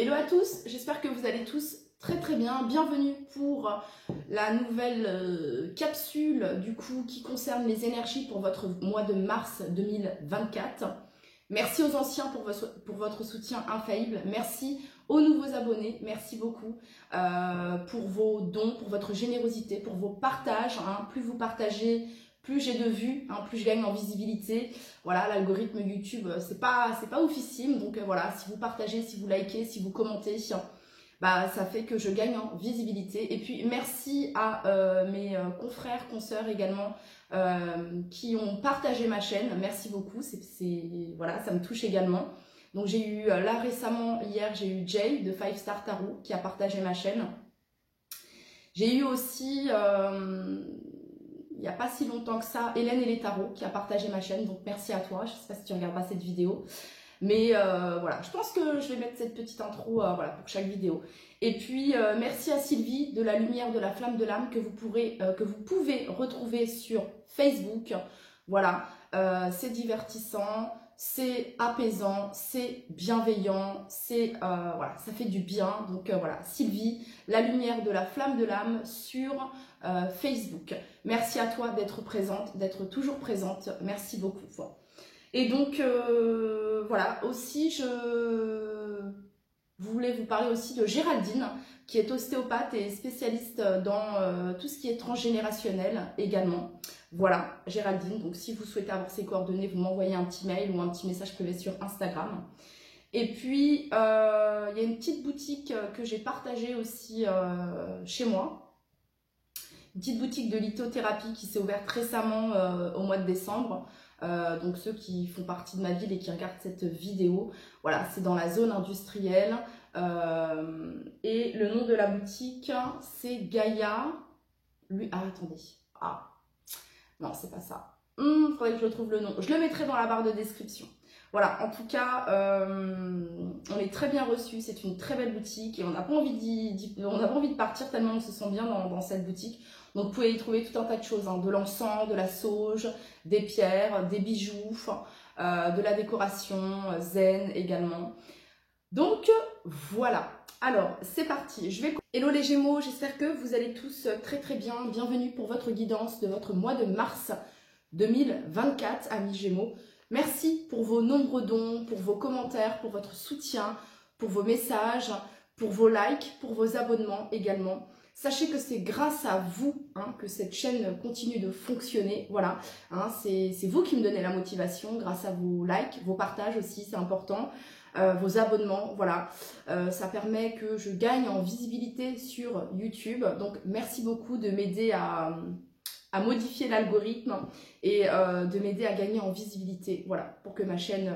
Hello à tous, j'espère que vous allez tous très très bien. Bienvenue pour la nouvelle capsule du coup qui concerne les énergies pour votre mois de mars 2024. Merci aux anciens pour votre soutien infaillible. Merci aux nouveaux abonnés. Merci beaucoup pour vos dons, pour votre générosité, pour vos partages. Plus vous partagez, plus j'ai de vues, plus je gagne en visibilité. Voilà, l'algorithme YouTube, c'est pas oufissime. Donc voilà, si vous partagez, si vous likez, si vous commentez, bah, ça fait que je gagne en visibilité. Et puis merci à mes confrères, consoeurs également qui ont partagé ma chaîne. Merci beaucoup, voilà, ça me touche également. Donc j'ai eu là récemment, hier, j'ai eu Jay de 5 Star Tarot qui a partagé ma chaîne. J'ai eu aussi, il n'y a pas si longtemps que ça, Hélène et les tarots qui a partagé ma chaîne. Donc merci à toi, je ne sais pas si tu regarderas cette vidéo. Mais voilà, je pense que je vais mettre cette petite intro voilà, pour chaque vidéo. Et puis, merci à Sylvie de la lumière de la flamme de l'âme que vous pouvez retrouver sur Facebook. Voilà, c'est divertissant, c'est apaisant, c'est bienveillant, voilà, ça fait du bien. Donc voilà, Sylvie, la lumière de la flamme de l'âme sur Facebook. Merci à toi d'être présente, d'être toujours présente. Merci beaucoup. Et donc, voilà, aussi, je voulais vous parler aussi de Géraldine, qui est ostéopathe et spécialiste dans tout ce qui est transgénérationnel également. Voilà, Géraldine, donc si vous souhaitez avoir ses coordonnées, vous m'envoyez un petit mail ou un petit message privé sur Instagram. Et puis, il y a une petite boutique que j'ai partagée aussi chez moi. Une petite boutique de lithothérapie qui s'est ouverte récemment au mois de décembre. Donc ceux qui font partie de ma ville et qui regardent cette vidéo, voilà, c'est dans la zone industrielle et le nom de la boutique c'est Gaïa. Attendez, non c'est pas ça, faudrait que je trouve le nom, je le mettrai dans la barre de description. Voilà, en tout cas, on est très bien reçus, c'est une très belle boutique et on n'a pas envie de partir tellement on se sent bien dans cette boutique. Donc vous pouvez y trouver tout un tas de choses, de l'encens, de la sauge, des pierres, des bijoux, de la décoration zen également. Donc voilà, alors c'est parti, Hello les Gémeaux, j'espère que vous allez tous très très bien. Bienvenue pour votre guidance de votre mois de mars 2024, amis Gémeaux. Merci pour vos nombreux dons, pour vos commentaires, pour votre soutien, pour vos messages, pour vos likes, pour vos abonnements également. Sachez que c'est grâce à vous que cette chaîne continue de fonctionner. Voilà, c'est vous qui me donnez la motivation grâce à vos likes, vos partages aussi, c'est important, vos abonnements. Voilà, ça permet que je gagne en visibilité sur YouTube. Donc merci beaucoup de m'aider à modifier l'algorithme et de m'aider à gagner en visibilité. Voilà, pour que ma chaîne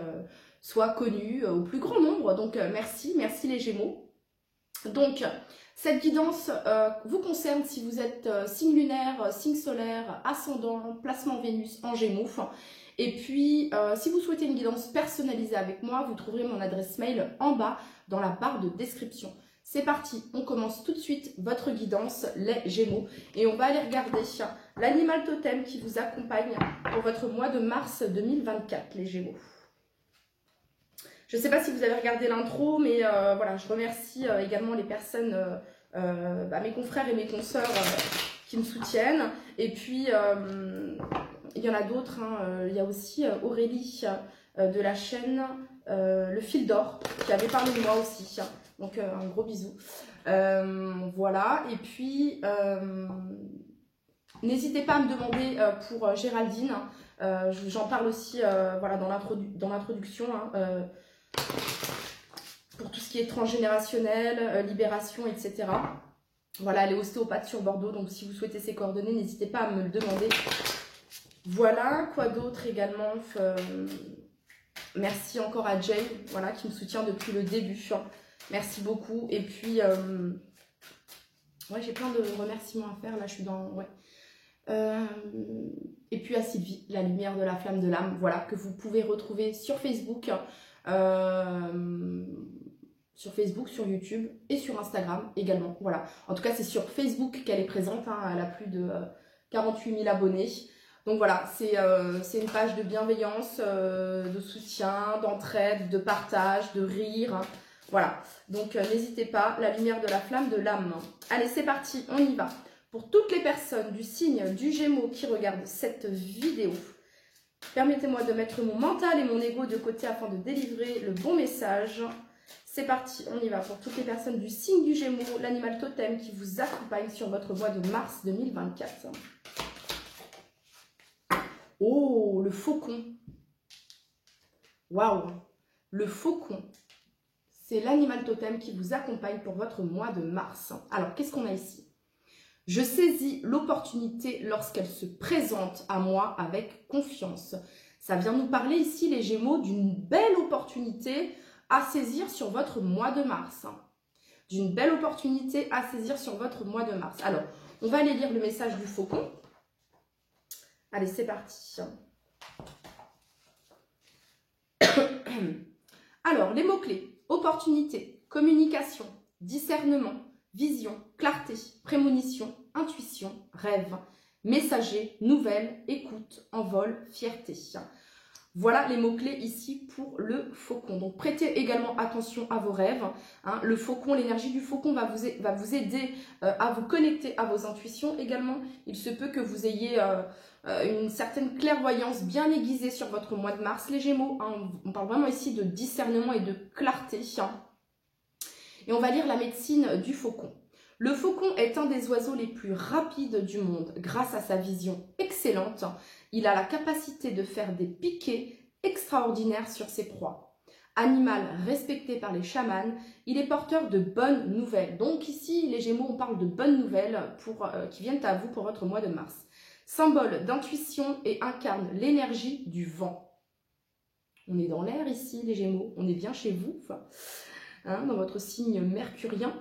soit connue au plus grand nombre. Donc merci les Gémeaux. Donc cette guidance vous concerne si vous êtes signe lunaire, signe solaire, ascendant, placement Vénus en Gémeaux. Et puis, si vous souhaitez une guidance personnalisée avec moi, vous trouverez mon adresse mail en bas dans la barre de description. C'est parti, on commence tout de suite votre guidance, les Gémeaux. Et on va aller regarder l'animal totem qui vous accompagne pour votre mois de mars 2024, les Gémeaux. Je ne sais pas si vous avez regardé l'intro, mais voilà, je remercie également les personnes, mes confrères et mes consoeurs qui me soutiennent. Et puis, il y en a d'autres. Il y a aussi Aurélie de la chaîne Le Fil d'Or qui avait parlé de moi aussi. Donc, un gros bisou. Voilà. Et puis, n'hésitez pas à me demander pour Géraldine. J'en parle aussi voilà, dans l'introduction. Pour tout ce qui est transgénérationnel, libération, etc. Voilà, elle est ostéopathe sur Bordeaux, donc si vous souhaitez ses coordonnées, n'hésitez pas à me le demander. Voilà, quoi d'autre également, merci encore à Jay, voilà, qui me soutient depuis le début. Merci beaucoup. Et puis, ouais, j'ai plein de remerciements à faire, là je suis dans... Ouais. Et puis à Sylvie, la lumière de la flamme de l'âme, voilà, que vous pouvez retrouver sur Facebook, sur YouTube et sur Instagram également. Voilà. En tout cas, c'est sur Facebook qu'elle est présente. Elle a plus de 48 000 abonnés. Donc voilà, c'est une page de bienveillance, de soutien, d'entraide, de partage, de rire. Voilà, donc n'hésitez pas, la lumière de la flamme de l'âme. Allez, c'est parti, on y va. Pour toutes les personnes du signe du Gémeaux qui regardent cette vidéo, permettez-moi de mettre mon mental et mon ego de côté afin de délivrer le bon message. C'est parti, on y va. Pour toutes les personnes du signe du Gémeaux, l'animal totem qui vous accompagne sur votre mois de mars 2024. Oh, le faucon. Waouh, le faucon. C'est l'animal totem qui vous accompagne pour votre mois de mars. Alors, qu'est-ce qu'on a ici? Je saisis l'opportunité lorsqu'elle se présente à moi avec confiance. Ça vient nous parler ici, les Gémeaux, d'une belle opportunité à saisir sur votre mois de mars. D'une belle opportunité à saisir sur votre mois de mars. Alors, on va aller lire le message du faucon. Allez, c'est parti. Alors, les mots-clés: opportunité, communication, discernement, vision, clarté, prémonition, intuition, rêve, messager, nouvelle, écoute, envol, fierté. Voilà les mots-clés ici pour le faucon. Donc, prêtez également attention à vos rêves. Hein. Le faucon, l'énergie du faucon va vous aider à vous connecter à vos intuitions également. Il se peut que vous ayez une certaine clairvoyance bien aiguisée sur votre mois de mars, les Gémeaux. Hein. On parle vraiment ici de discernement et de clarté. Hein. Et on va lire la médecine du faucon. Le faucon est un des oiseaux les plus rapides du monde. Grâce à sa vision excellente, il a la capacité de faire des piquets extraordinaires sur ses proies. Animal respecté par les chamans, il est porteur de bonnes nouvelles. Donc ici, les Gémeaux, on parle de bonnes nouvelles qui viennent à vous pour votre mois de mars. Symbole d'intuition et incarne l'énergie du vent. On est dans l'air ici, les Gémeaux. On est bien chez vous, hein, dans votre signe mercurien.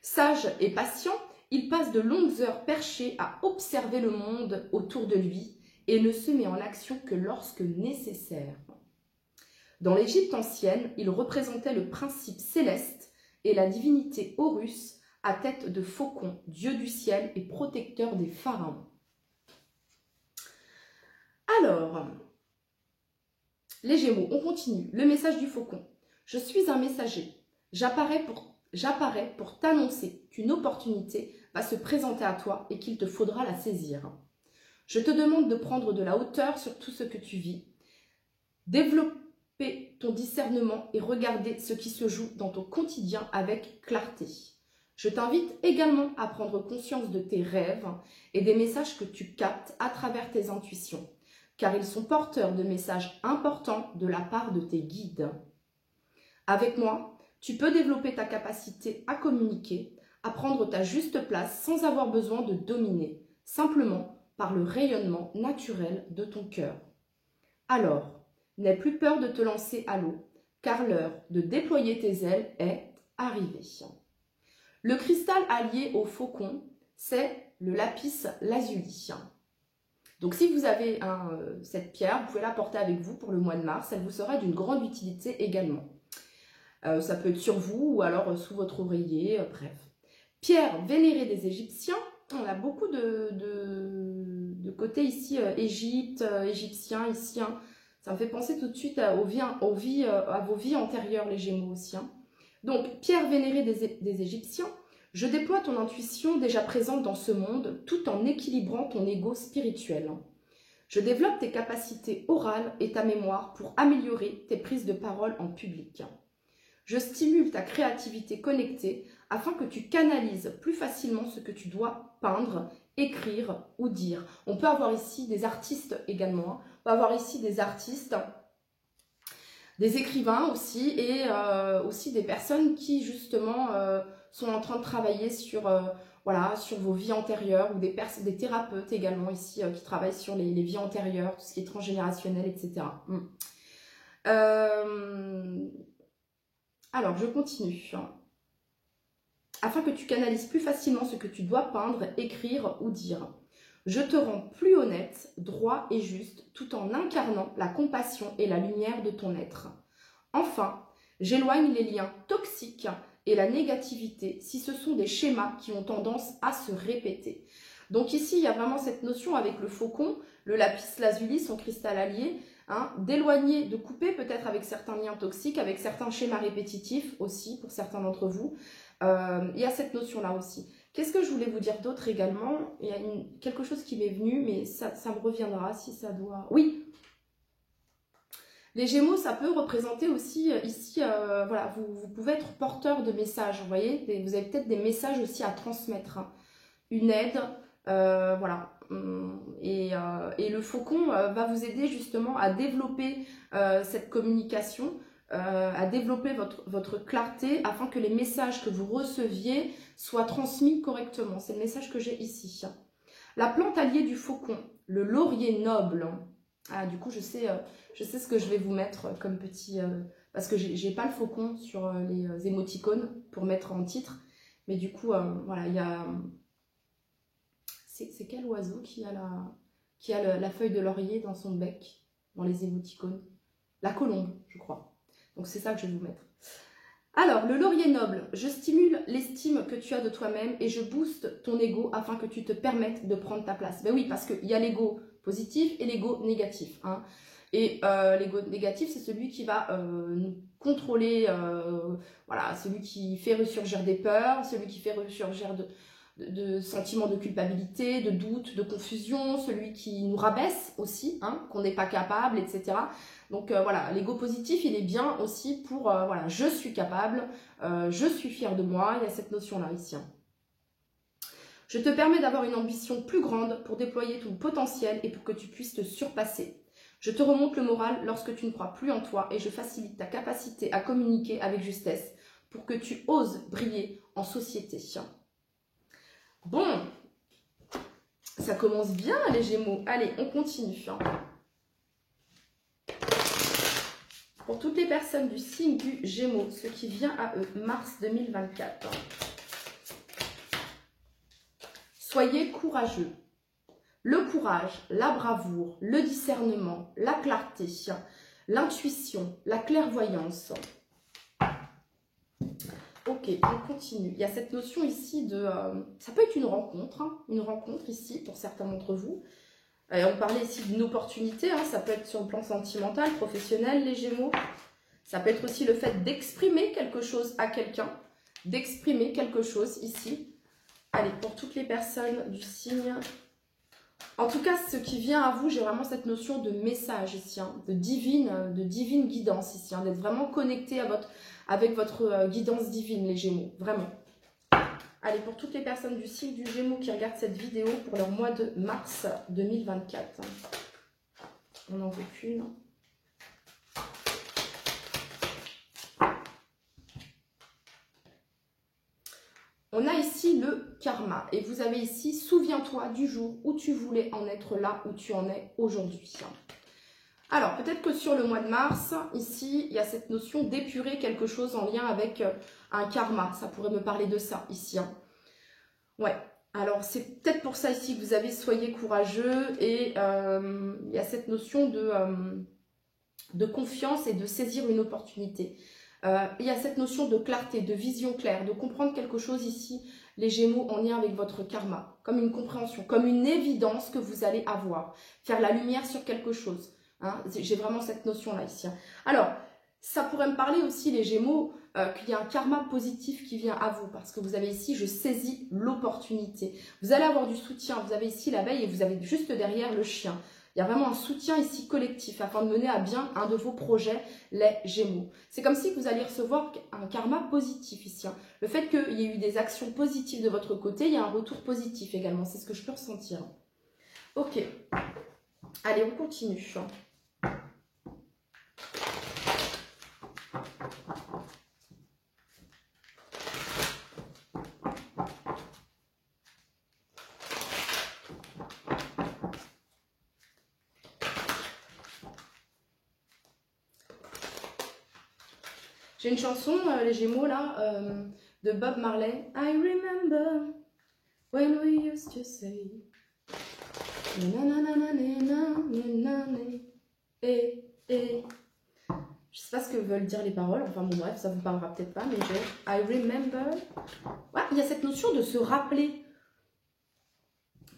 Sage et patient, il passe de longues heures perché à observer le monde autour de lui et ne se met en action que lorsque nécessaire. Dans l'Égypte ancienne, il représentait le principe céleste et la divinité Horus à tête de faucon, dieu du ciel et protecteur des pharaons. Alors, les Gémeaux, on continue. Le message du faucon. Je suis un messager. J'apparais pour t'annoncer qu'une opportunité va se présenter à toi et qu'il te faudra la saisir. Je te demande de prendre de la hauteur sur tout ce que tu vis, développer ton discernement et regarder ce qui se joue dans ton quotidien avec clarté. Je t'invite également à prendre conscience de tes rêves et des messages que tu captes à travers tes intuitions, car ils sont porteurs de messages importants de la part de tes guides. Avec moi, tu peux développer ta capacité à communiquer, à prendre ta juste place sans avoir besoin de dominer, simplement par le rayonnement naturel de ton cœur. Alors, n'aie plus peur de te lancer à l'eau, car l'heure de déployer tes ailes est arrivée. Le cristal allié au faucon, c'est le lapis lazuli. Donc si vous avez cette pierre, vous pouvez la porter avec vous pour le mois de mars, elle vous sera d'une grande utilité également. Ça peut être sur vous ou alors sous votre oreiller, bref. Pierre vénérée des Égyptiens, on a beaucoup de côté ici, Égypte, égyptien ici. Hein. Ça me fait penser tout de suite à vos vies antérieures, les Gémeaux aussi. Hein. Donc, pierre vénérée des Égyptiens, je déploie ton intuition déjà présente dans ce monde tout en équilibrant ton ego spirituel. Je développe tes capacités orales et ta mémoire pour améliorer tes prises de parole en public. Je stimule ta créativité connectée afin que tu canalises plus facilement ce que tu dois peindre, écrire ou dire. On peut avoir ici des artistes également. On peut avoir ici des artistes, des écrivains aussi et aussi des personnes qui justement sont en train de travailler sur, sur vos vies antérieures ou des thérapeutes également ici qui travaillent sur les vies antérieures, tout ce qui est transgénérationnel, etc. Alors, je continue. Afin que tu canalises plus facilement ce que tu dois peindre, écrire ou dire. Je te rends plus honnête, droit et juste, tout en incarnant la compassion et la lumière de ton être. Enfin, j'éloigne les liens toxiques et la négativité si ce sont des schémas qui ont tendance à se répéter. Donc ici, il y a vraiment cette notion avec le faucon, le lapis lazuli, son cristal allié. hein, d'éloigner, de couper peut-être avec certains liens toxiques, avec certains schémas répétitifs aussi pour certains d'entre vous. Il y a cette notion-là aussi. Qu'est-ce que je voulais vous dire d'autre également? Il y a quelque chose qui m'est venu, mais ça me reviendra si ça doit... Oui! Les Gémeaux, ça peut représenter aussi ici, voilà, vous pouvez être porteur de messages, vous voyez? Vous avez peut-être des messages aussi à transmettre, hein. Une aide, voilà. Et le faucon va vous aider justement à développer cette communication, à développer votre clarté afin que les messages que vous receviez soient transmis correctement. C'est le message que j'ai ici. La plante alliée du faucon, le laurier noble. Ah, du coup, je sais ce que je vais vous mettre comme petit... parce que j'ai pas le faucon sur les émoticônes pour mettre en titre. Mais du coup, voilà, il y a... C'est quel oiseau qui a la feuille de laurier dans son bec, dans les émoticônes? La colombe, je crois. Donc c'est ça que je vais vous mettre. Alors, le laurier noble, je stimule l'estime que tu as de toi-même et je booste ton ego afin que tu te permettes de prendre ta place. Ben oui, parce qu'il y a l'ego positif et l'ego négatif, hein. Et l'ego négatif, c'est celui qui va nous contrôler, voilà, celui qui fait ressurgir des peurs, celui qui fait ressurgir de sentiments de culpabilité, de doute, de confusion, celui qui nous rabaisse aussi, hein, qu'on n'est pas capable, etc. Donc voilà, l'ego positif, il est bien aussi pour, voilà, je suis capable, je suis fière de moi, il y a cette notion-là ici, hein. Je te permets d'avoir une ambition plus grande pour déployer ton potentiel et pour que tu puisses te surpasser. Je te remonte le moral lorsque tu ne crois plus en toi et je facilite ta capacité à communiquer avec justesse pour que tu oses briller en société. Bon, ça commence bien les Gémeaux. Allez, on continue. Pour toutes les personnes du signe du Gémeaux, ce qui vient à eux, mars 2024. Soyez courageux. Le courage, la bravoure, le discernement, la clarté, l'intuition, la clairvoyance. Ok, on continue. Il y a cette notion ici de... ça peut être une rencontre ici pour certains d'entre vous. On parlait ici d'une opportunité, hein, ça peut être sur le plan sentimental, professionnel, les Gémeaux. Ça peut être aussi le fait d'exprimer quelque chose à quelqu'un, d'exprimer quelque chose ici. Allez, pour toutes les personnes du signe... En tout cas, ce qui vient à vous, j'ai vraiment cette notion de message ici, hein, de divine guidance ici, hein, d'être vraiment connecté avec votre guidance divine, les Gémeaux, vraiment. Allez, pour toutes les personnes du signe du Gémeaux qui regardent cette vidéo pour leur mois de mars 2024. On n'en veut qu'une. On a ici le karma et vous avez ici, souviens-toi du jour où tu voulais en être là où tu en es aujourd'hui. Alors, peut-être que sur le mois de mars, ici, il y a cette notion d'épurer quelque chose en lien avec un karma. Ça pourrait me parler de ça, ici. Ouais, alors c'est peut-être pour ça ici que vous avez soyez courageux et il y a cette notion de confiance et de saisir une opportunité. Il y a cette notion de clarté, de vision claire, de comprendre quelque chose ici, les Gémeaux, en lien avec votre karma, comme une compréhension, comme une évidence que vous allez avoir, faire la lumière sur quelque chose. Hein, j'ai vraiment cette notion-là ici. Alors, ça pourrait me parler aussi, les Gémeaux, qu'il y a un karma positif qui vient à vous, parce que vous avez ici, je saisis l'opportunité. Vous allez avoir du soutien, vous avez ici l'abeille et vous avez juste derrière le chien. Il y a vraiment un soutien ici collectif afin de mener à bien un de vos projets, les Gémeaux. C'est comme si vous alliez recevoir un karma positif ici. Hein. Le fait qu'il y ait eu des actions positives de votre côté, il y a un retour positif également. C'est ce que je peux ressentir. Ok. Allez, on continue. J'ai une chanson, les Gémeaux, là, de Bob Marley. I remember when we used to say Je sais pas ce que veulent dire les paroles, enfin bon bref, ça vous parlera peut-être pas, mais j'ai I remember. Ouais, il y a cette notion de se rappeler,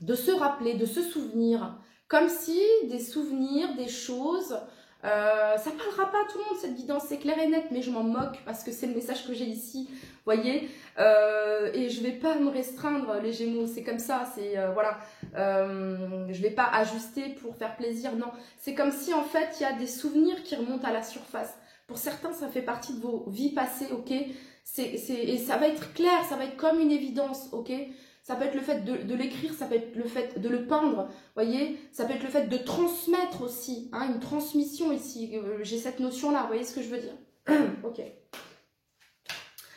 de se souvenir, comme si des souvenirs, des choses Ça parlera pas à tout le monde, cette guidance, c'est clair et net, mais je m'en moque parce que c'est le message que j'ai ici, voyez. Et je vais pas me restreindre, les Gémeaux, c'est comme ça, c'est voilà. Je vais pas ajuster pour faire plaisir, non. C'est comme si en fait il y a des souvenirs qui remontent à la surface. Pour certains, ça fait partie de vos vies passées, ok. Et ça va être clair, ça va être comme une évidence, ok. Ça peut être le fait de l'écrire, ça peut être le fait de le peindre, voyez. Ça peut être le fait de transmettre aussi, hein, une transmission ici. J'ai cette notion-là, vous voyez ce que je veux dire. Ok.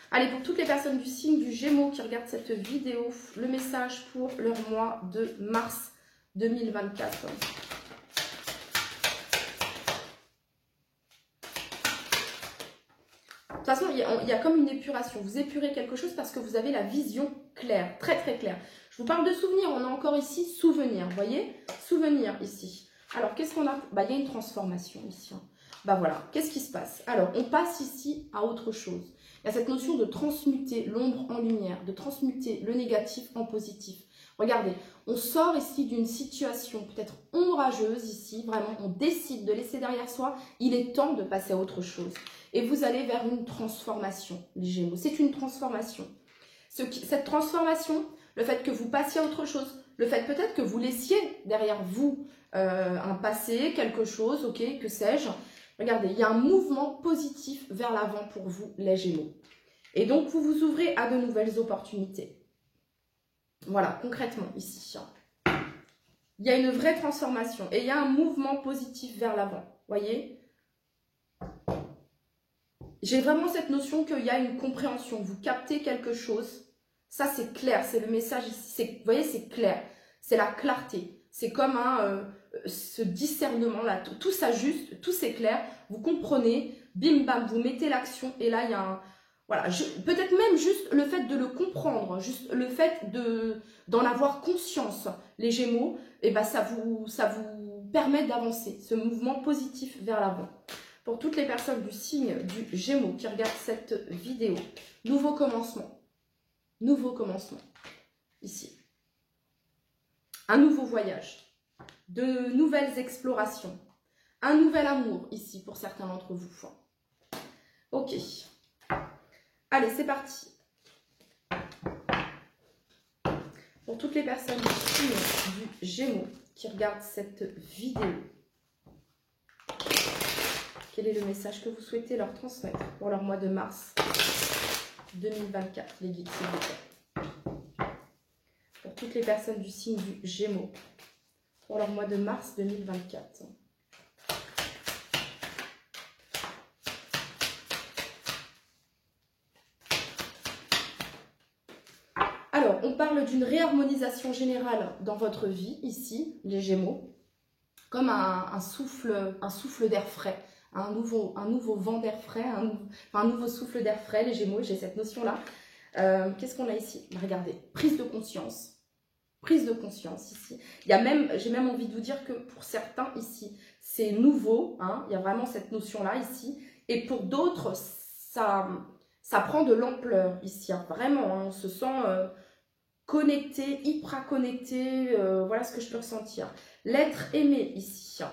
Allez, pour toutes les personnes du signe du Gémeaux qui regardent cette vidéo, le message pour leur mois de mars 2024. De toute façon, il y a comme une épuration. Vous épurez quelque chose parce que vous avez la vision claire, très très claire. Je vous parle de souvenirs, on a encore ici souvenir, vous voyez? Souvenir ici. Alors, qu'est-ce qu'on a? Bah, il y a une transformation ici. Hein. Bah voilà, qu'est-ce qui se passe? Alors, on passe ici à autre chose. Il y a cette notion de transmuter l'ombre en lumière, de transmuter le négatif en positif. Regardez, on sort ici d'une situation peut-être ombrageuse ici, vraiment, on décide de laisser derrière soi, il est temps de passer à autre chose. Et vous allez vers une transformation, les Gémeaux. C'est une transformation. Cette transformation, le fait que vous passiez à autre chose, le fait peut-être que vous laissiez derrière vous un passé, quelque chose, ok, que sais-je. Regardez, il y a un mouvement positif vers l'avant pour vous, les Gémeaux. Et donc, vous vous ouvrez à de nouvelles opportunités. Voilà, concrètement, ici. Il y a une vraie transformation et il y a un mouvement positif vers l'avant, voyez. J'ai vraiment cette notion qu'il y a une compréhension. Vous captez quelque chose. Ça, c'est clair. C'est le message ici. Vous voyez, c'est clair. C'est la clarté. C'est comme ce discernement-là. Tout s'ajuste, tout s'éclaire. Vous comprenez. Bim, bam, vous mettez l'action. Et là, il y a un... Voilà. Peut-être même juste le fait de le comprendre. Juste le fait d'en avoir conscience. Les Gémeaux, eh ben, ça vous permet d'avancer. Ce mouvement positif vers l'avant. Pour toutes les personnes du signe du Gémeaux qui regardent cette vidéo, nouveau commencement, ici. Un nouveau voyage, de nouvelles explorations, un nouvel amour ici pour certains d'entre vous. Ok, allez, c'est parti. Pour toutes les personnes du signe du Gémeaux qui regardent cette vidéo, quel est le message que vous souhaitez leur transmettre pour leur mois de mars 2024, les guides, s'il vous plaît. Pour toutes les personnes du signe du Gémeaux, pour leur mois de mars 2024. Alors, on parle d'une réharmonisation générale dans votre vie, ici, les Gémeaux, comme un souffle d'air frais. Un nouveau vent d'air frais, un nouveau souffle d'air frais, les Gémeaux, j'ai cette notion-là. Qu'est-ce qu'on a ici? Regardez, prise de conscience ici. J'ai même envie de vous dire que pour certains ici, c'est nouveau, hein, il y a vraiment cette notion-là ici. Et pour d'autres, ça prend de l'ampleur ici, hein, vraiment, hein, on se sent connecté, hyper connecté, voilà ce que je peux ressentir. L'être aimé ici, hein.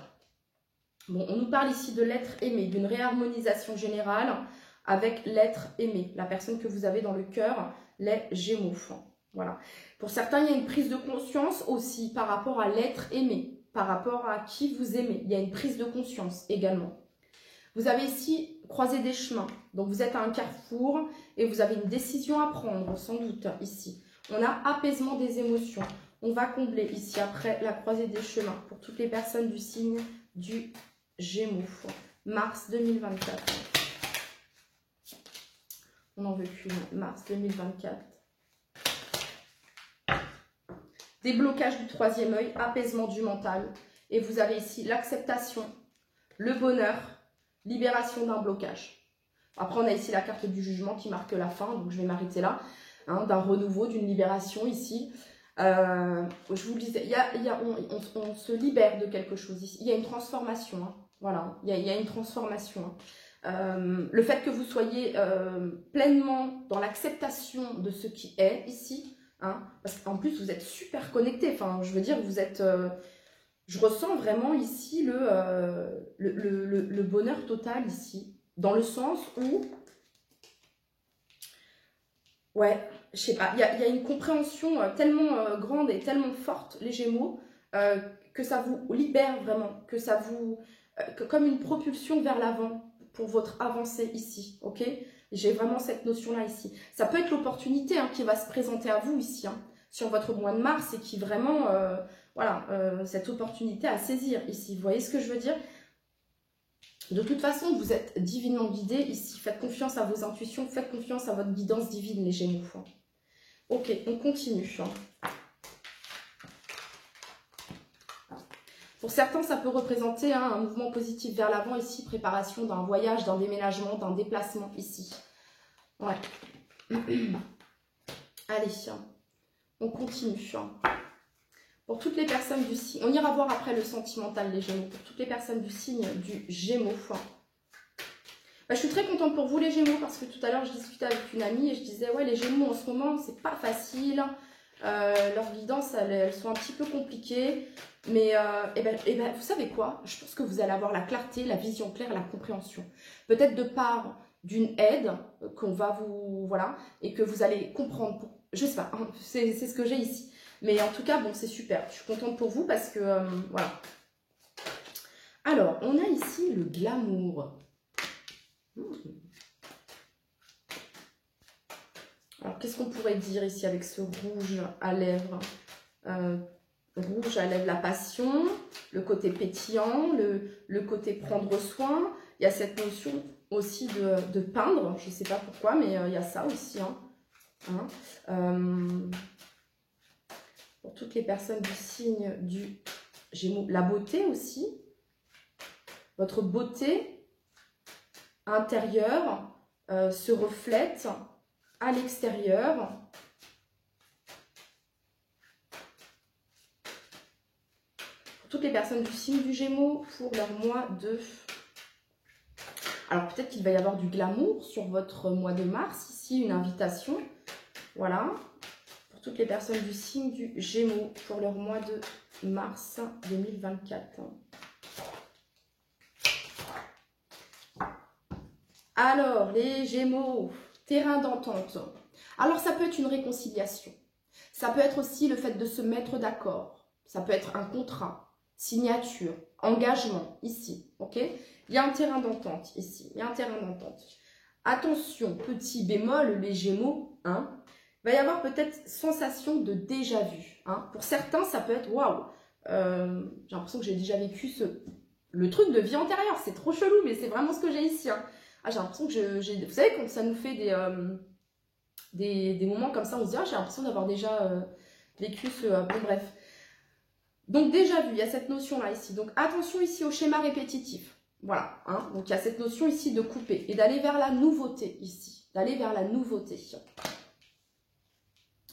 Bon, on nous parle ici de l'être aimé, d'une réharmonisation générale avec l'être aimé, la personne que vous avez dans le cœur, les Gémeaux. Voilà. Pour certains, il y a une prise de conscience aussi par rapport à l'être aimé, par rapport à qui vous aimez. Il y a une prise de conscience également. Vous avez ici croisé des chemins, donc vous êtes à un carrefour et vous avez une décision à prendre, sans doute, ici. On a apaisement des émotions. On va combler ici, après la croisée des chemins, pour toutes les personnes du signe du Gémeaux, mars 2024. On n'en veut qu'une, mars 2024. Déblocage du troisième œil, apaisement du mental. Et vous avez ici l'acceptation, le bonheur, libération d'un blocage. Après, on a ici la carte du jugement qui marque la fin, donc je vais m'arrêter là. Hein, d'un renouveau, d'une libération ici. Je vous le disais, on se libère de quelque chose ici. Il y a une transformation. Hein. Voilà, il y a une transformation. Le fait que vous soyez pleinement dans l'acceptation de ce qui est ici, hein, parce qu'en plus vous êtes super connecté. Enfin, je veux dire, vous êtes je ressens vraiment ici le bonheur total ici. Dans le sens où, ouais, je sais pas, il y a une compréhension tellement grande et tellement forte, les Gémeaux, que ça vous libère vraiment, que ça vous... comme une propulsion vers l'avant pour votre avancée ici, ok? J'ai vraiment cette notion-là ici. Ça peut être l'opportunité qui va se présenter à vous ici, sur votre mois de mars, et qui vraiment, voilà, cette opportunité à saisir ici. Vous voyez ce que je veux dire? De toute façon, vous êtes divinement guidé ici. Faites confiance à vos intuitions, faites confiance à votre guidance divine, les Gémeaux. Ok, on continue. Pour certains, ça peut représenter un mouvement positif vers l'avant ici, préparation d'un voyage, d'un déménagement, d'un déplacement ici. Ouais. Allez, on continue. Pour toutes les personnes du signe, on ira voir après le sentimental, les Gémeaux. Pour toutes les personnes du signe du Gémeaux, je suis très contente pour vous, les Gémeaux, parce que tout à l'heure, je discutais avec une amie et je disais, ouais, les Gémeaux, en ce moment, c'est pas facile. Leurs guidances, elles sont un petit peu compliquées. Mais, vous savez quoi? Je pense que vous allez avoir la clarté, la vision claire, la compréhension. Peut-être de part d'une aide qu'on va vous... Voilà, et que vous allez comprendre. Je sais pas, c'est ce que j'ai ici. Mais en tout cas, bon, c'est super. Je suis contente pour vous parce que, voilà. Alors, on a ici le glamour. Alors, qu'est-ce qu'on pourrait dire ici avec ce rouge à lèvres? Rouge à lèvres, la passion, le côté pétillant, le côté prendre soin. Il y a cette notion aussi de peindre. Je ne sais pas pourquoi, mais il y a ça aussi. Pour toutes les personnes du signe du Gémeaux, la beauté aussi. Votre beauté intérieure se reflète à l'extérieur. Pour toutes les personnes du signe du Gémeaux, pour leur mois de... Alors peut-être qu'il va y avoir du glamour sur votre mois de mars. Ici, une invitation. Voilà. Pour toutes les personnes du signe du Gémeaux, pour leur mois de mars 2024. Alors, les Gémeaux, terrain d'entente. Alors, ça peut être une réconciliation. Ça peut être aussi le fait de se mettre d'accord. Ça peut être un contrat, signature, engagement, ici, ok? Il y a un terrain d'entente, ici. Il y a un terrain d'entente. Attention, petit bémol, les Gémeaux, il va y avoir peut-être sensation de déjà-vu. Pour certains, ça peut être, waouh, j'ai l'impression que j'ai déjà vécu le truc de vie antérieure. C'est trop chelou, mais c'est vraiment ce que j'ai ici. J'ai l'impression que vous savez, quand ça nous fait des moments comme ça, on se dit, j'ai l'impression d'avoir déjà vécu ce... bon, bref. Donc, déjà vu, il y a cette notion-là ici. Donc, attention ici au schéma répétitif. Voilà. Donc, il y a cette notion ici de couper et d'aller vers la nouveauté ici. D'aller vers la nouveauté.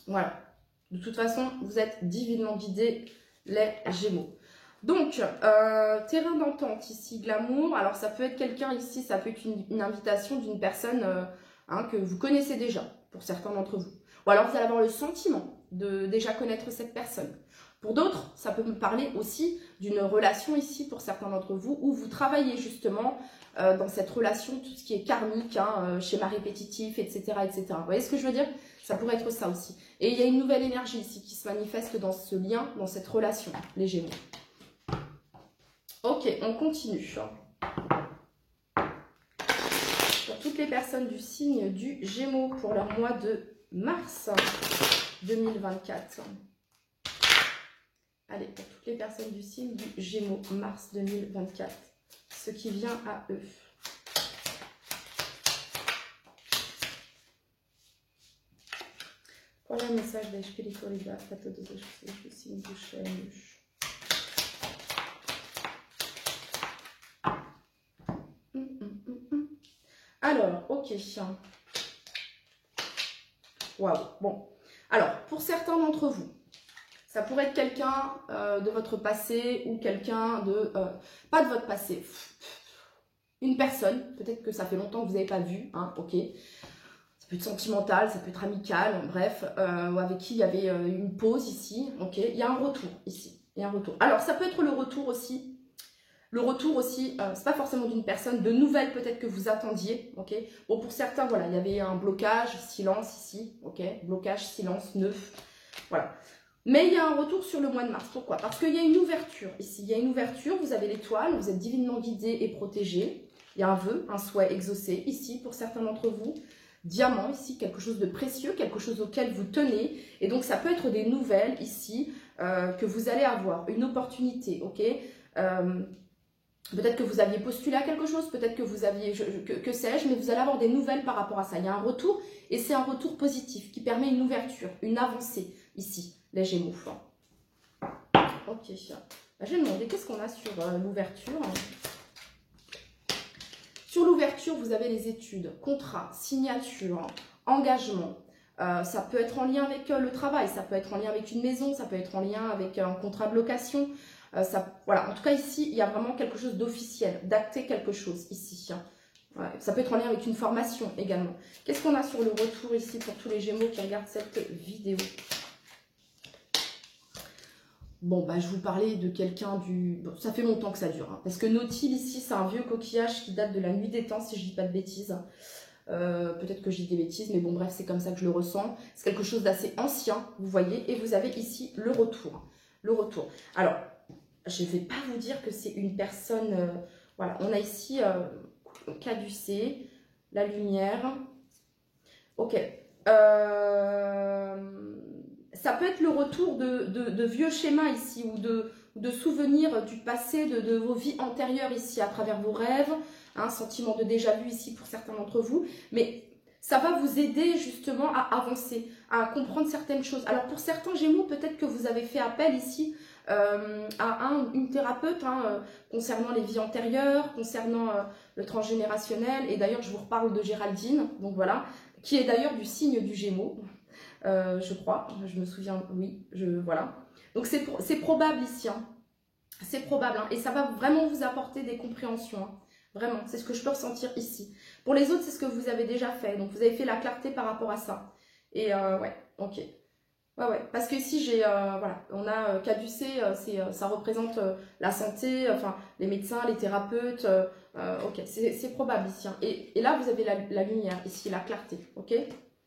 Voilà. De toute façon, vous êtes divinement guidés, les Gémeaux. Donc, terrain d'entente ici, glamour. Alors, ça peut être quelqu'un ici, ça peut être une invitation d'une personne que vous connaissez déjà, pour certains d'entre vous. Ou alors, vous allez avoir le sentiment de déjà connaître cette personne. Pour d'autres, ça peut me parler aussi d'une relation ici, pour certains d'entre vous, où vous travaillez justement dans cette relation, tout ce qui est karmique, schéma répétitif, etc., etc. Vous voyez ce que je veux dire? Ça pourrait être ça aussi. Et il y a une nouvelle énergie ici qui se manifeste dans ce lien, dans cette relation, les Gémeaux. Ok, on continue. Pour toutes les personnes du signe du Gémeaux pour leur mois de mars 2024. Allez, pour toutes les personnes du signe du Gémeaux, mars 2024. Ce qui vient à eux. Qual é a mensagem da espiritualidade para todas as pessoas do signo dos Gêmeos? Alors, ok. Waouh. Bon. Alors, pour certains d'entre vous, ça pourrait être quelqu'un de votre passé ou quelqu'un de... pas de votre passé. Une personne, peut-être que ça fait longtemps que vous n'avez pas vu, ok. Ça peut être sentimental, ça peut être amical, bref, avec qui il y avait une pause ici, ok. Il y a un retour ici. Et un retour. Alors, ça peut être le retour aussi. Le retour aussi, c'est pas forcément d'une personne, de nouvelles peut-être que vous attendiez, ok. Bon, pour certains, voilà, il y avait un blocage, silence ici, ok. Blocage, silence, neuf, voilà. Mais il y a un retour sur le mois de mars. Pourquoi? Parce qu'il y a une ouverture ici. Il y a une ouverture, vous avez l'étoile, vous êtes divinement guidé et protégé. Il y a un vœu, un souhait exaucé ici pour certains d'entre vous. Diamant ici, quelque chose de précieux, quelque chose auquel vous tenez. Et donc, ça peut être des nouvelles ici que vous allez avoir, une opportunité, ok. Peut-être que vous aviez postulé à quelque chose, peut-être que vous aviez, que sais-je, mais vous allez avoir des nouvelles par rapport à ça. Il y a un retour, et c'est un retour positif qui permet une ouverture, une avancée ici, les Gémeaux. Ok. Je vais demander qu'est-ce qu'on a sur l'ouverture. Sur l'ouverture, vous avez les études, contrat, signature, engagement. Ça peut être en lien avec le travail, ça peut être en lien avec une maison, ça peut être en lien avec un contrat de location. Voilà. En tout cas, ici, il y a vraiment quelque chose d'officiel, d'acter quelque chose ici. Ouais. Ça peut être en lien avec une formation également. Qu'est-ce qu'on a sur le retour ici pour tous les Gémeaux qui regardent cette vidéo? Bon, bah, je vous parlais de quelqu'un du... Bon, ça fait longtemps que ça dure. Hein, parce que Nautile, ici, c'est un vieux coquillage qui date de la nuit des temps, si je dis pas de bêtises. Peut-être que je dis des bêtises, mais bon, bref, c'est comme ça que je le ressens. C'est quelque chose d'assez ancien, vous voyez. Et vous avez ici le retour. Le retour. Alors, je ne vais pas vous dire que c'est une personne... voilà, on a ici caducé, la lumière. Ok. Ça peut être le retour de vieux schémas ici ou de souvenirs du passé, de vos vies antérieures ici à travers vos rêves. Un sentiment de déjà-vu ici pour certains d'entre vous. Mais ça va vous aider justement à avancer, à comprendre certaines choses. Alors pour certains Gémeaux, peut-être que vous avez fait appel ici à une thérapeute concernant les vies antérieures, concernant le transgénérationnel. Et d'ailleurs, je vous reparle de Géraldine, donc voilà, qui est d'ailleurs du signe du Gémeaux. Je crois, je me souviens, oui, voilà. Donc c'est probable ici, hein. C'est probable, hein, et ça va vraiment vous apporter des compréhensions, hein. Vraiment, c'est ce que je peux ressentir ici. Pour les autres, c'est ce que vous avez déjà fait, donc vous avez fait la clarté par rapport à ça. Et ouais, ok. Ouais, parce que ici, j'ai, voilà, on a caducé, ça représente la santé, enfin, les médecins, les thérapeutes, ok, c'est probable ici, hein. Et là, vous avez la lumière, ici, la clarté, ok.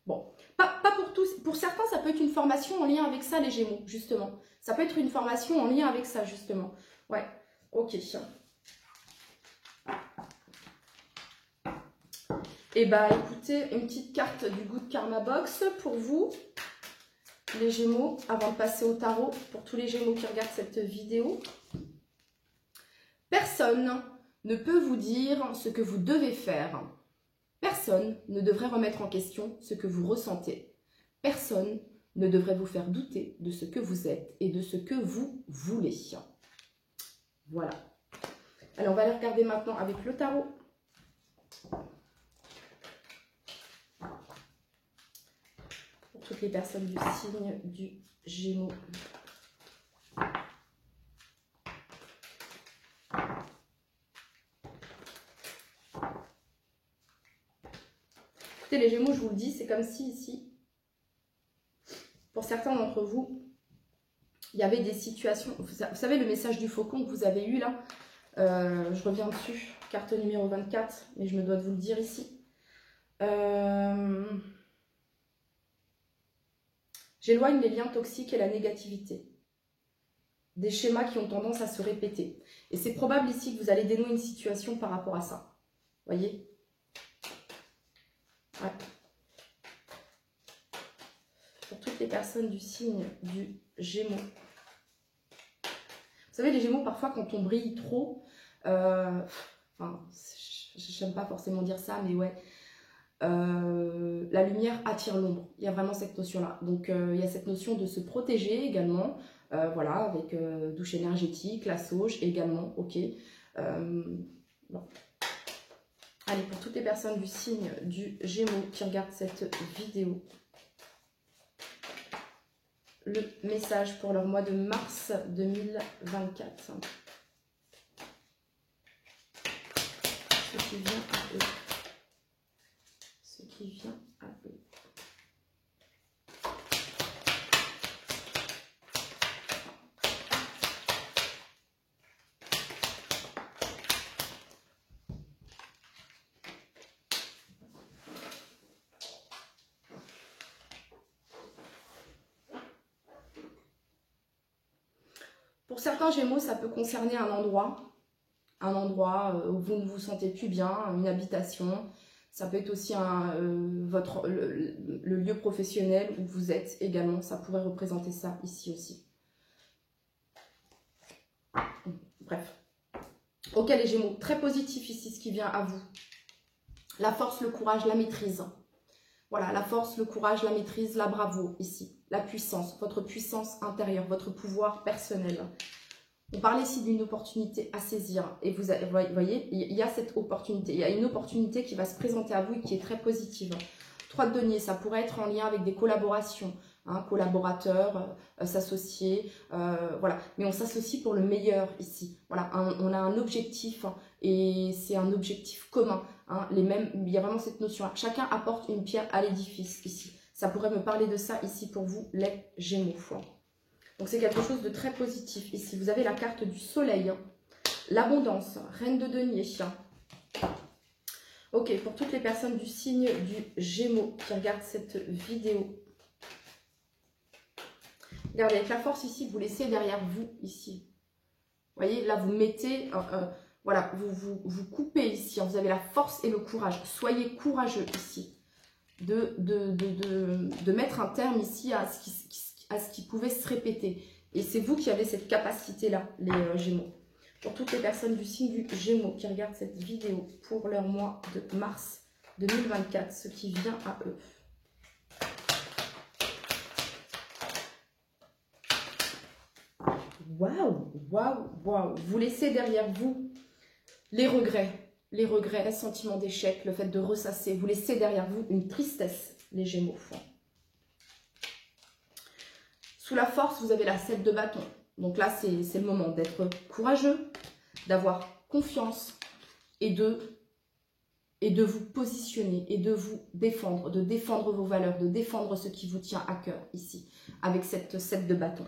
Bon, pas pour tous, pour certains, ça peut être une formation en lien avec ça, les Gémeaux, justement. Ça peut être une formation en lien avec ça, justement. Ouais, ok. Et bah, écoutez, une petite carte du Good Karma Box pour vous, les Gémeaux, avant de passer au tarot, pour tous les Gémeaux qui regardent cette vidéo. Personne ne peut vous dire ce que vous devez faire. Personne ne devrait remettre en question ce que vous ressentez. Personne ne devrait vous faire douter de ce que vous êtes et de ce que vous voulez. Voilà. Alors, on va aller regarder maintenant avec le tarot. Pour toutes les personnes du signe du Gémeaux. Écoutez, les Gémeaux, je vous le dis, c'est comme si ici, pour certains d'entre vous, il y avait des situations... Vous savez, le message du faucon que vous avez eu là, je reviens dessus, carte numéro 24, mais je me dois de vous le dire ici. J'éloigne les liens toxiques et la négativité. Des schémas qui ont tendance à se répéter. Et c'est probable ici que vous allez dénouer une situation par rapport à ça. Voyez ? Ouais. Pour toutes les personnes du signe du Gémeaux. Vous savez, les Gémeaux, parfois, quand on brille trop, enfin, j'aime pas forcément dire ça, mais ouais, la lumière attire l'ombre. Il y a vraiment cette notion-là. Donc, il y a cette notion de se protéger également, voilà, avec douche énergétique, la sauge également, ok. Bon. Allez, pour toutes les personnes du signe du Gémeaux qui regardent cette vidéo, le message pour leur mois de mars 2024. Ce qui vient à eux. Ce qui vient à eux. Pour certains Gémeaux, ça peut concerner un endroit où vous ne vous sentez plus bien, une habitation. Ça peut être aussi le lieu professionnel où vous êtes également. Ça pourrait représenter ça ici aussi. Bref. Ok les Gémeaux, très positif ici ce qui vient à vous. La force, le courage, la maîtrise. Voilà, la force, le courage, la maîtrise, la bravoure ici. La puissance, votre puissance intérieure, votre pouvoir personnel. On parle ici d'une opportunité à saisir. Et vous voyez, il y a cette opportunité. Il y a une opportunité qui va se présenter à vous et qui est très positive. 3 de denier, ça pourrait être en lien avec des collaborations. Hein, collaborateurs, s'associer, voilà. Mais on s'associe pour le meilleur ici. Voilà, on a un objectif hein, et c'est un objectif commun. Hein, il y a vraiment cette notion. Chacun apporte une pierre à l'édifice ici. Ça pourrait me parler de ça ici pour vous, les Gémeaux. Donc c'est quelque chose de très positif. Ici, vous avez la carte du soleil, hein, l'abondance, reine de denier. Ok, pour toutes les personnes du signe du Gémeaux qui regardent cette vidéo. Regardez, avec la force ici, vous laissez derrière vous ici. Vous voyez, là, vous mettez, voilà, vous coupez ici. Hein, vous avez la force et le courage. Soyez courageux ici. De mettre un terme ici à ce qui pouvait se répéter. Et c'est vous qui avez cette capacité-là, les Gémeaux. Pour toutes les personnes du signe du Gémeaux qui regardent cette vidéo pour leur mois de mars 2024, ce qui vient à eux. Waouh, waouh, waouh. Vous laissez derrière vous les regrets, sentiments d'échec, le fait de ressasser. Vous laissez derrière vous une tristesse, les Gémeaux. Sous la force, vous avez la 7 de bâton. Donc là, c'est le moment d'être courageux, d'avoir confiance et de vous positionner et de vous défendre, de défendre vos valeurs, de défendre ce qui vous tient à cœur ici, avec cette 7 de bâton.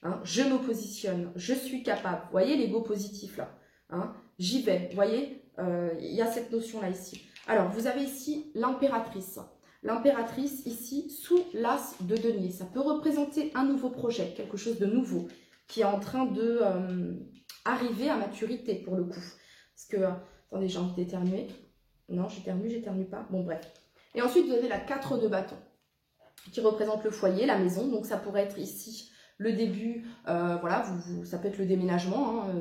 Hein, je me positionne, je suis capable. Vous voyez l'ego positif là, hein, j'y vais. Vous voyez, il y a cette notion là ici. Alors, vous avez ici l'impératrice. L'impératrice ici sous l'as de denier. Ça peut représenter un nouveau projet, quelque chose de nouveau qui est en train de arriver à maturité pour le coup. Parce que, attendez, j'ai envie d'éternuer. Non, j'éternue pas. Bon, bref. Et ensuite, vous avez la 4 de bâton qui représente le foyer, la maison. Donc, ça pourrait être ici le début, voilà, ça peut être le déménagement hein,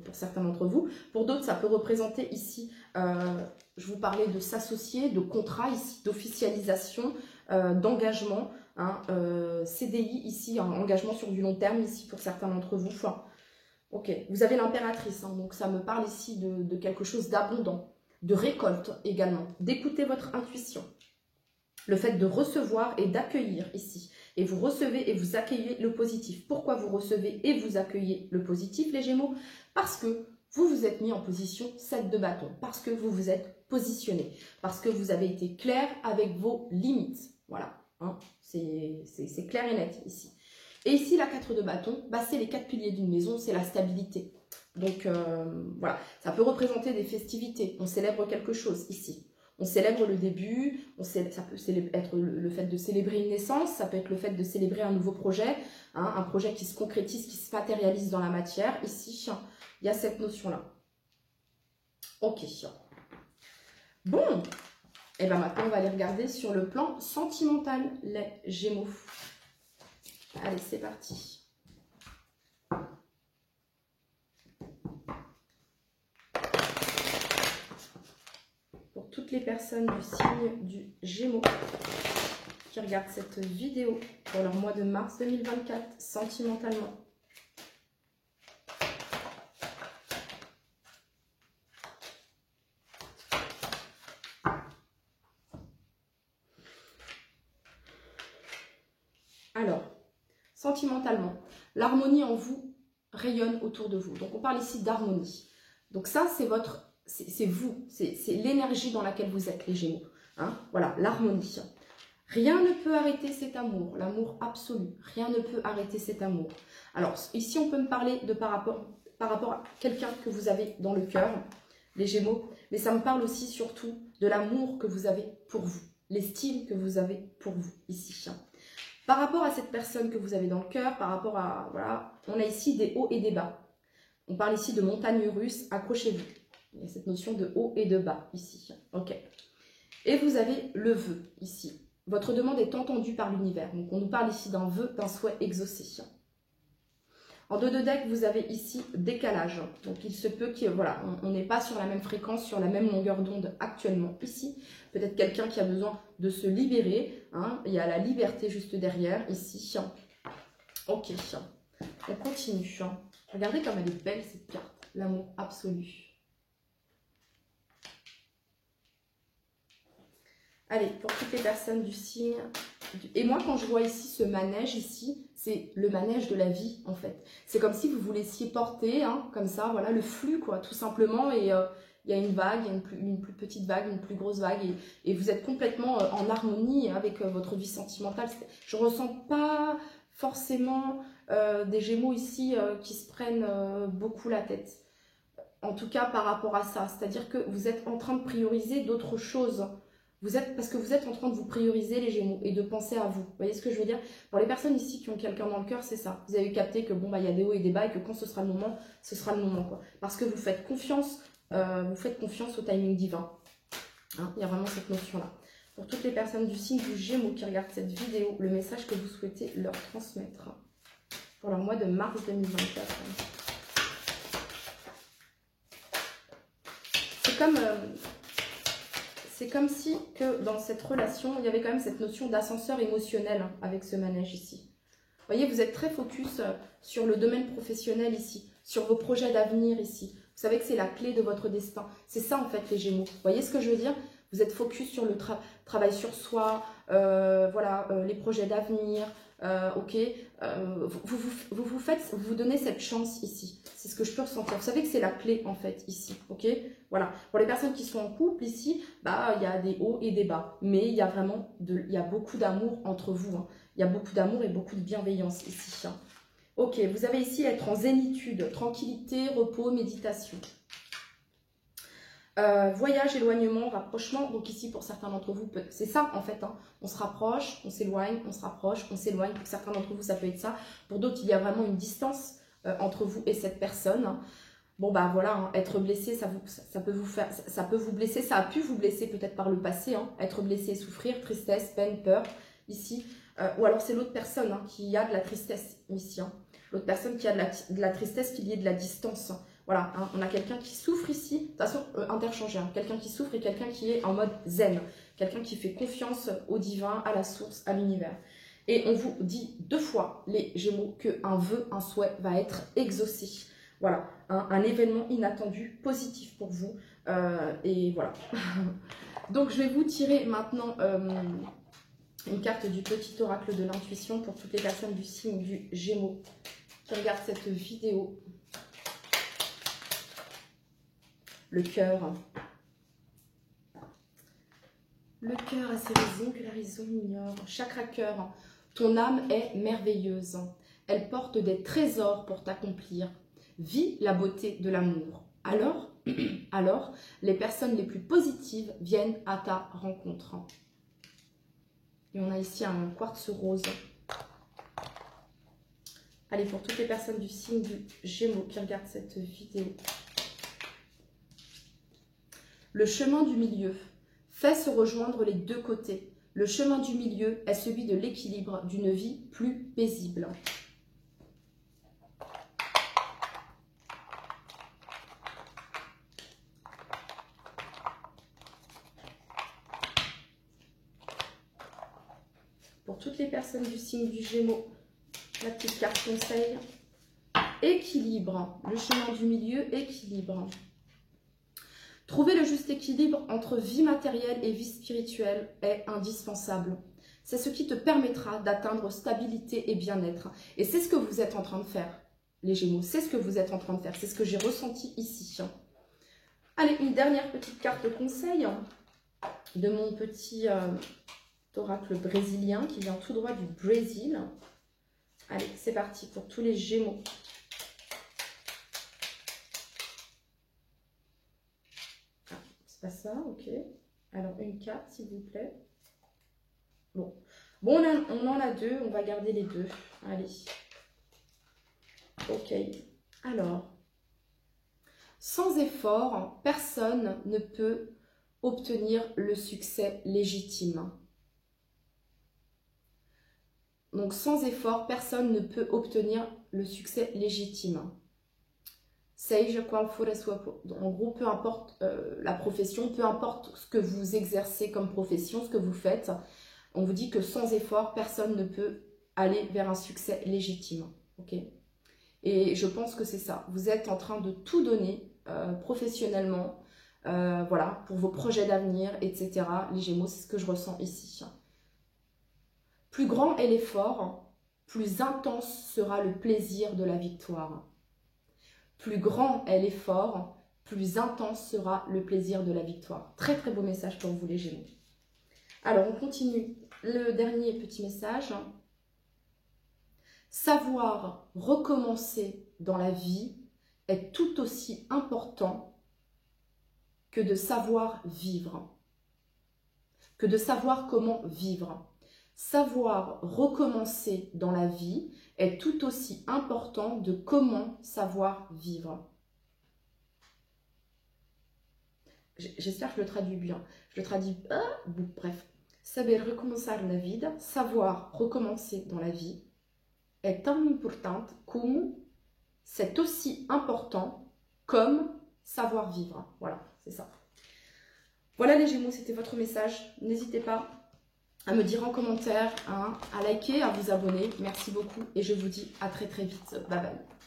pour certains d'entre vous. Pour d'autres, ça peut représenter ici, je vous parlais de s'associer, de contrat ici, d'officialisation, d'engagement, hein, CDI ici, un engagement sur du long terme ici pour certains d'entre vous. Enfin, ok, vous avez l'impératrice, hein, donc ça me parle ici de quelque chose d'abondant, de récolte également, d'écouter votre intuition. Le fait de recevoir et d'accueillir ici. Et vous recevez et vous accueillez le positif. Pourquoi vous recevez et vous accueillez le positif, les Gémeaux? Parce que vous vous êtes mis en position 7 de bâton. Parce que vous vous êtes positionné. Parce que vous avez été clair avec vos limites. Voilà, hein, c'est clair et net ici. Et ici, la 4 de bâton, bah, c'est les 4 piliers d'une maison, c'est la stabilité. Donc, voilà, ça peut représenter des festivités. On célèbre quelque chose ici. On célèbre le début, ça peut être le fait de célébrer une naissance, ça peut être le fait de célébrer un nouveau projet, hein, un projet qui se concrétise, qui se matérialise dans la matière. Ici, il y a cette notion-là. Ok. Bon, et bien maintenant, on va aller regarder sur le plan sentimental, les Gémeaux. Allez, c'est parti. Toutes les personnes du signe du Gémeaux qui regardent cette vidéo pour leur mois de mars 2024 sentimentalement. Alors, sentimentalement, l'harmonie en vous rayonne autour de vous. Donc on parle ici d'harmonie. Donc ça, c'est votre... C'est vous, c'est l'énergie dans laquelle vous êtes, les Gémeaux. Hein, voilà, l'harmonie. Rien ne peut arrêter cet amour, l'amour absolu. Rien ne peut arrêter cet amour. Alors, ici, on peut me parler de par rapport à quelqu'un que vous avez dans le cœur, les Gémeaux. Mais ça me parle aussi, surtout, de l'amour que vous avez pour vous. L'estime que vous avez pour vous, ici. Par rapport à cette personne que vous avez dans le cœur, par rapport à... Voilà, on a ici des hauts et des bas. On parle ici de montagne russe, accrochez-vous. Il y a cette notion de haut et de bas ici. Ok. Et vous avez le vœu ici. Votre demande est entendue par l'univers. Donc on nous parle ici d'un vœu, d'un souhait exaucé. En dos de deck, vous avez ici décalage. Donc il se peut que voilà, on n'est pas sur la même fréquence, sur la même longueur d'onde actuellement ici. Peut-être quelqu'un qui a besoin de se libérer. Hein. Il y a la liberté juste derrière ici. Ok, on continue. Regardez comme elle est belle cette carte. L'amour absolu. Allez, pour toutes les personnes du signe... Et moi, quand je vois ici ce manège, ici, c'est le manège de la vie, en fait. C'est comme si vous vous laissiez porter, hein, comme ça, voilà, le flux, quoi, tout simplement. Et il y a une vague, il y a une plus petite vague, une plus grosse vague. Et vous êtes complètement en harmonie avec votre vie sentimentale. Je ne ressens pas forcément des Gémeaux ici qui se prennent beaucoup la tête. En tout cas, par rapport à ça. C'est-à-dire que vous êtes en train de prioriser d'autres choses. Parce que vous êtes en train de vous prioriser les Gémeaux et de penser à vous. Vous voyez ce que je veux dire? Pour les personnes ici qui ont quelqu'un dans le cœur, c'est ça. Vous avez capté que bon, bah, il y a des hauts et des bas et que quand ce sera le moment, ce sera le moment, quoi. Parce que vous faites confiance au timing divin. Hein, il y a vraiment cette notion-là. Pour toutes les personnes du signe du Gémeaux qui regardent cette vidéo, le message que vous souhaitez leur transmettre pour leur mois de mars 2024. C'est comme si que dans cette relation, il y avait quand même cette notion d'ascenseur émotionnel hein, avec ce manège ici. Vous voyez, vous êtes très focus sur le domaine professionnel ici, sur vos projets d'avenir ici. Vous savez que c'est la clé de votre destin. C'est ça en fait les Gémeaux. Vous voyez ce que je veux dire? Vous êtes focus sur le travail sur soi, voilà, les projets d'avenir, ok. Vous vous donnez cette chance ici. C'est ce que je peux ressentir. Vous savez que c'est la clé en fait ici, ok. Voilà. Pour les personnes qui sont en couple ici, bah il y a des hauts et des bas, mais il y a vraiment il y a beaucoup d'amour entre vous. Hein. Il y a beaucoup d'amour et beaucoup de bienveillance ici. Hein. Ok, vous avez ici être en zénitude, tranquillité, repos, méditation. Voyage, éloignement, rapprochement. Donc ici, pour certains d'entre vous, c'est ça en fait. Hein. On se rapproche, on s'éloigne, on se rapproche, on s'éloigne. Pour certains d'entre vous, ça peut être ça. Pour d'autres, il y a vraiment une distance entre vous et cette personne. Bon bah voilà, hein, être blessé, ça peut vous blesser, ça a pu vous blesser peut-être par le passé. Hein. Être blessé, souffrir, tristesse, peine, peur, ici. Ou alors c'est l'autre personne hein, qui a de la tristesse ici. Hein. L'autre personne qui a de la tristesse qui est liée de la distance. Voilà, hein, on a quelqu'un qui souffre ici, de toute façon interchangé, hein, quelqu'un qui souffre et quelqu'un qui est en mode zen, quelqu'un qui fait confiance au divin, à la source, à l'univers. Et on vous dit 2 fois, les Gémeaux, qu'un vœu, un souhait va être exaucé. Voilà, un événement inattendu, positif pour vous. Et voilà. Donc je vais vous tirer maintenant une carte du petit oracle de l'intuition pour toutes les personnes du signe du Gémeaux qui regardent cette vidéo. Le cœur. Le cœur a ses raisons que la raison ignore. Chakra cœur, ton âme est merveilleuse. Elle porte des trésors pour t'accomplir. Vis la beauté de l'amour. Alors, les personnes les plus positives viennent à ta rencontre. Et on a ici un quartz rose. Allez, pour toutes les personnes du signe du Gémeaux qui regardent cette vidéo. Le chemin du milieu fait se rejoindre les 2 côtés. Le chemin du milieu est celui de l'équilibre d'une vie plus paisible. Pour toutes les personnes du signe du Gémeaux, la petite carte conseil. Équilibre. Le chemin du milieu, équilibre. Trouver le juste équilibre entre vie matérielle et vie spirituelle est indispensable. C'est ce qui te permettra d'atteindre stabilité et bien-être. Et c'est ce que vous êtes en train de faire, les Gémeaux. C'est ce que vous êtes en train de faire. C'est ce que j'ai ressenti ici. Allez, une dernière petite carte conseil de mon petit oracle brésilien qui vient tout droit du Brésil. Allez, c'est parti pour tous les Gémeaux. Pas ça, ok. Alors, une carte, s'il vous plaît. Bon. Bon, on en a deux, on va garder les deux. Allez. Ok. Alors, sans effort, personne ne peut obtenir le succès légitime. Donc, sans effort, personne ne peut obtenir le succès légitime. Seja qual for a sua... En gros, peu importe la profession, peu importe ce que vous exercez comme profession, ce que vous faites, on vous dit que sans effort, personne ne peut aller vers un succès légitime. Ok ? Et je pense que c'est ça. Vous êtes en train de tout donner professionnellement, voilà, pour vos projets d'avenir, etc. Les Gémeaux, c'est ce que je ressens ici. Plus grand est l'effort, plus intense sera le plaisir de la victoire. Plus grand est l'effort, plus intense sera le plaisir de la victoire. Très très beau message pour vous les Gémeaux. Alors on continue. Le dernier petit message. Savoir recommencer dans la vie est tout aussi important que de savoir vivre. Que de savoir comment vivre. Savoir recommencer dans la vie est tout aussi important de comment savoir vivre. J'espère que je le traduis bien. Je le traduis... bref. Saber recomeçar na vida, savoir recommencer dans la vie, est tão importante comme, c'est aussi important comme savoir vivre. Voilà, c'est ça. Voilà les Gémeaux, c'était votre message. N'hésitez pas à me dire en commentaire, à liker, à vous abonner. Merci beaucoup et je vous dis à très très vite. Bye bye.